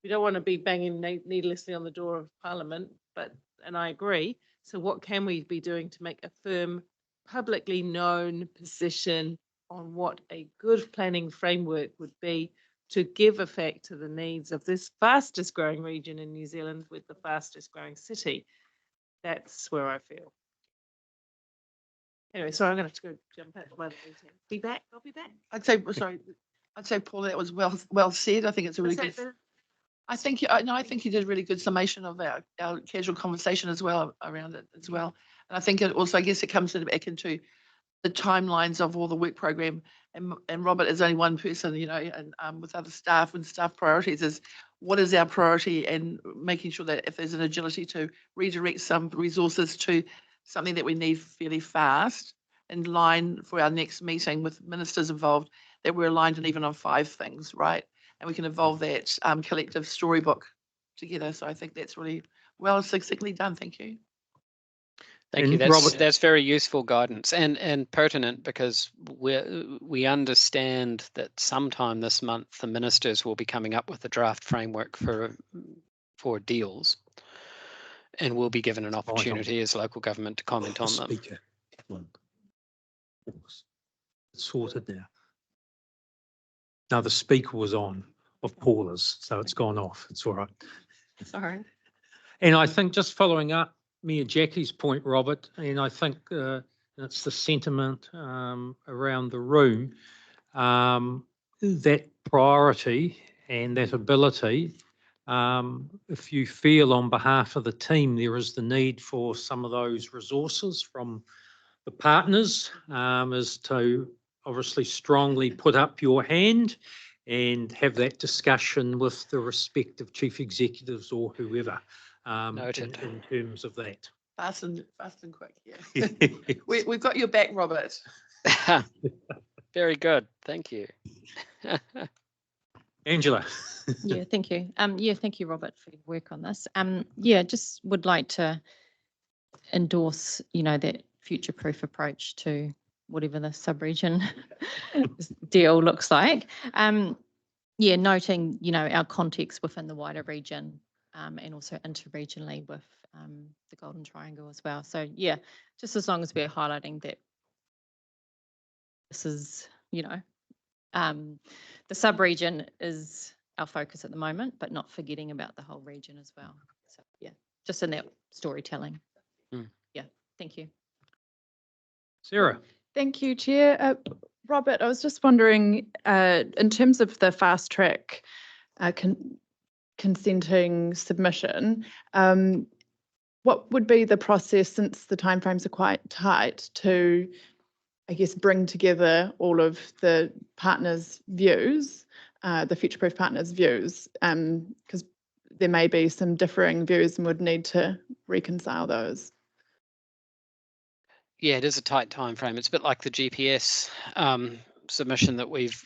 don't want to be banging needlessly on the door of Parliament, and I agree. So what can we be doing to make a firm, publicly known position on what a good planning framework would be to give effect to the needs of this fastest growing region in New Zealand with the fastest growing city? That's where I feel. Anyway, sorry, I'm going to have to go jump out to my meeting. Be back. I'll be back. I'd say, Paula, that was well said. I think it's a really good. I think you did a really good summation of our casual conversation as well around it as well. And I think it also, I guess it comes back into the timelines of all the work program, and Robert is only one person, you know, and with other staff and staff priorities is what is our priority, and making sure that if there's an agility to redirect some resources to something that we need fairly fast, in line for our next meeting with ministers involved, that we're aligned and even on 5 things, right? And we can evolve that collective storybook together. So I think that's really well succinctly done. Thank you. Thank you. And That's Robert- that's very useful guidance and pertinent, because we understand that sometime this month the ministers will be coming up with a draft framework for deals, and we'll be given an opportunity as local government to comment on them. Speaker. It's sorted now. No, the speaker was on of Paula's, so it's gone off. It's all right. Sorry. And I think, just following up Mayor Jackie's point, Robert, and I think it's the sentiment around the room, that priority and that ability, if you feel on behalf of the team there is the need for some of those resources from the partners, is to obviously strongly put up your hand and have that discussion with the respective chief executives or whoever, Noted. in terms of that. Fast and quick. Yeah. We've got your back, Robert. Very good. Thank you. Angela. Yeah, thank you. Yeah, thank you, Robert, for your work on this. Yeah, just would like to endorse, you know, that future-proof approach to whatever the sub-region deal looks like. Yeah, noting, you know, our context within the wider region, and also interregionally with the Golden Triangle as well. So yeah, just as long as we're highlighting that this is, you know, the sub-region is our focus at the moment, but not forgetting about the whole region as well. So yeah, just in that storytelling. Yeah, thank you. Sarah. Thank you, Chair. Robert, I was just wondering, in terms of the fast track consenting submission, what would be the process, since the timeframes are quite tight, to, I guess, bring together all of the partners' views, the future-proof partners' views, because there may be some differing views and would need to reconcile those. Yeah, it is a tight time frame. It's a bit like the GPS submission that we've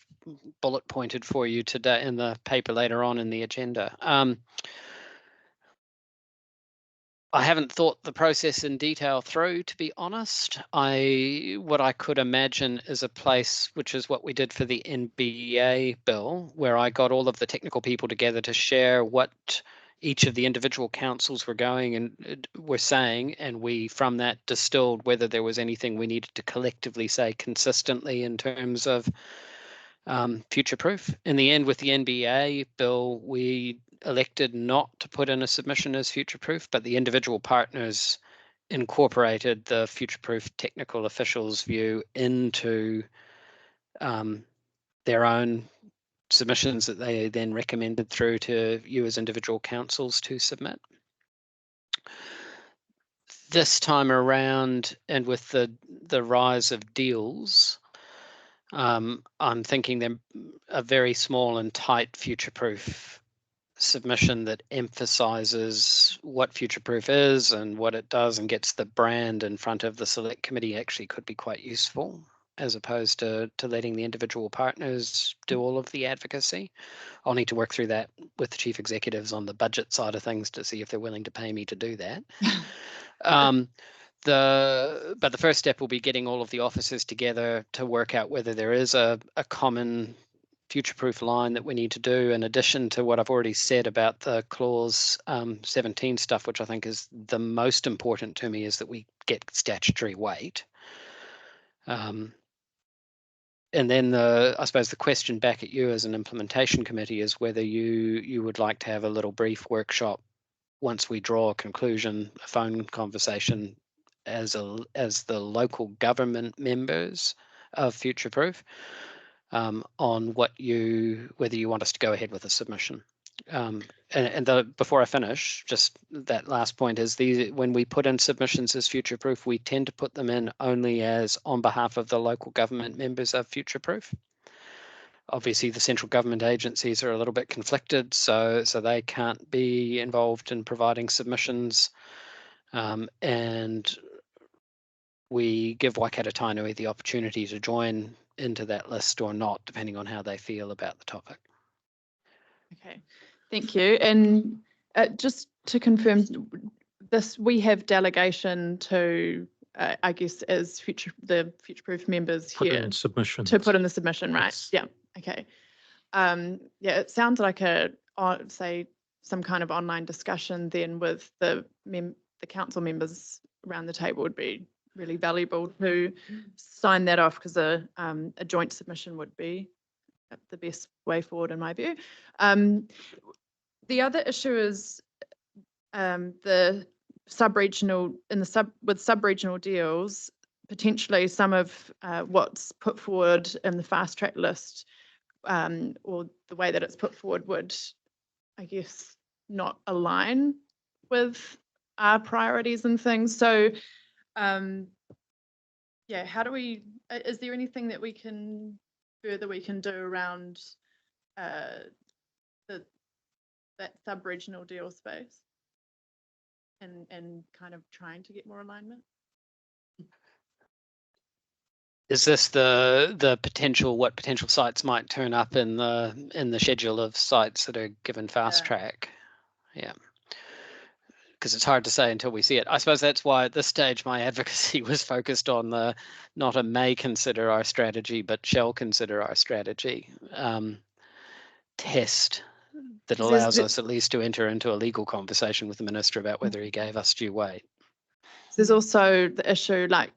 bullet pointed for you today in the paper later on in the agenda. I haven't thought the process in detail through, to be honest. What I could imagine is a place, which is what we did for the NBA bill, where I got all of the technical people together to share what each of the individual councils were going and were saying, and we from that distilled whether there was anything we needed to collectively say consistently in terms of future proof. In the end, with the NBA bill, we elected not to put in a submission as future proof, but the individual partners incorporated the future proof technical officials' view into their own submissions that they then recommended through to you as individual councils to submit. This time around, and with the rise of deals, I'm thinking they're a very small and tight future-proof submission that emphasizes what future-proof is and what it does and gets the brand in front of the select committee actually could be quite useful, as opposed to letting the individual partners do all of the advocacy. I'll need to work through that with the chief executives on the budget side of things to see if they're willing to pay me to do that. But the first step will be getting all of the officers together to work out whether there is a common future-proof line that we need to do, in addition to what I've already said about the clause 17 stuff, which I think is the most important to me, is that we get statutory weight. And then I suppose the question back at you as an implementation committee is whether you would like to have a little brief workshop once we draw a conclusion, a phone conversation as the local government members of Future Proof on whether you want us to go ahead with a submission. Before I finish, just that last point is when we put in submissions as Future Proof, we tend to put them in only as on behalf of the local government members of Future Proof. Obviously, the central government agencies are a little bit conflicted, so they can't be involved in providing submissions. And we give Waikato Tainui the opportunity to join into that list or not, depending on how they feel about the topic. Okay, thank you. And just to confirm, we have delegation to, I guess, as the future-proof members Put here in submissions. to put in the submission, right? Yes. Yeah. Okay. Yeah, it sounds like say some kind of online discussion then with the council members around the table would be really valuable to sign that off, because a joint submission would be the best way forward in my view. The other issue is the sub-regional with sub-regional deals, potentially some of what's put forward in the fast track list, or the way that it's put forward, would, I guess, not align with our priorities and things. So yeah, how do we, is there anything that we can further do around that sub-regional deal space and kind of trying to get more alignment? Is this the potential, what potential sites might turn up in the schedule of sites that are given fast track? Yeah. Because it's hard to say until we see it. I suppose that's why at this stage my advocacy was focused on the not a may consider our strategy, but shall consider our strategy test that allows us at least to enter into a legal conversation with the minister about whether he gave us due weight. There's also the issue, like,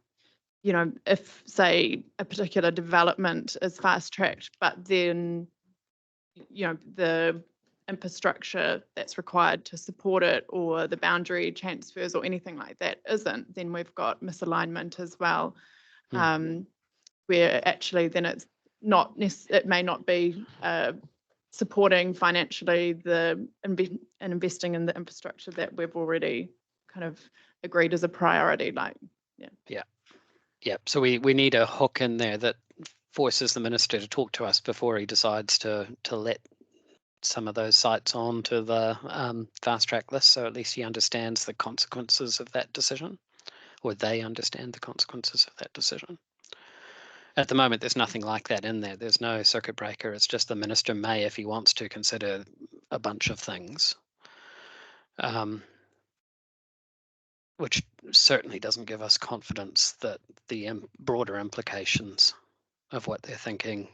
you know, if say a particular development is fast tracked, but then, you know, the infrastructure that's required to support it or the boundary transfers or anything like that isn't, then we've got misalignment as well, where actually then it's not it may not be supporting financially investing in the infrastructure that we've already kind of agreed as a priority. Like, yeah. So we need a hook in there that forces the minister to talk to us before he decides to let some of those sites onto the fast track list, so at least he understands the consequences of that decision, or they understand the consequences of that decision. At the moment, there's nothing like that in there. There's no circuit breaker. It's just the minister may, if he wants to, consider a bunch of things. which certainly doesn't give us confidence that the broader implications of what they're thinking,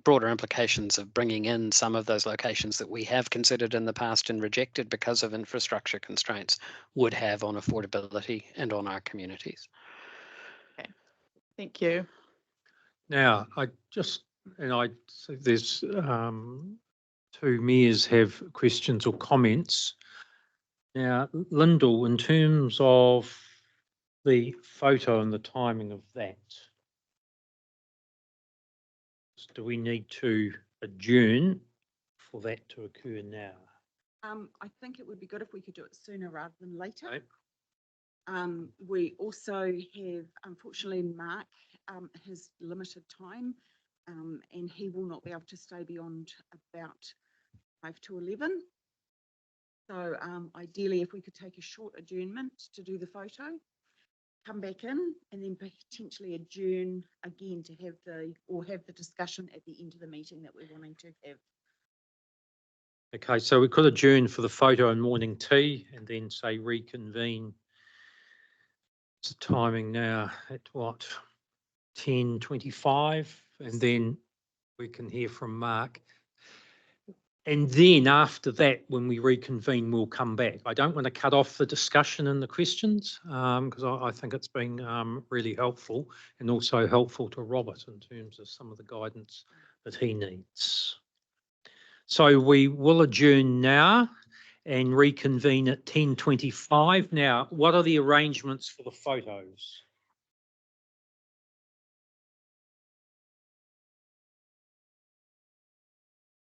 broader implications of bringing in some of those locations that we have considered in the past and rejected because of infrastructure constraints would have on affordability and on our communities. Thank you. Now, so there's two mayors have questions or comments. Now, Lyndall, in terms of the photo and the timing of that, do we need to adjourn for that to occur now? I think it would be good if we could do it sooner rather than later. Okay. We also have, unfortunately, Mark has limited time, and he will not be able to stay beyond about 5 to 11. So ideally, if we could take a short adjournment to do the photo, come back in, and then potentially adjourn again to have the discussion at the end of the meeting that we're wanting to have. Okay, so we could adjourn for the photo and morning tea and then say reconvene. It's the timing now at what, 10:25, and then we can hear from Mark. And then after that, when we reconvene, we'll come back. I don't want to cut off the discussion and the questions because I think it's been really helpful and also helpful to Robert in terms of some of the guidance that he needs. So we will adjourn now and reconvene at 10:25. Now, what are the arrangements for the photos?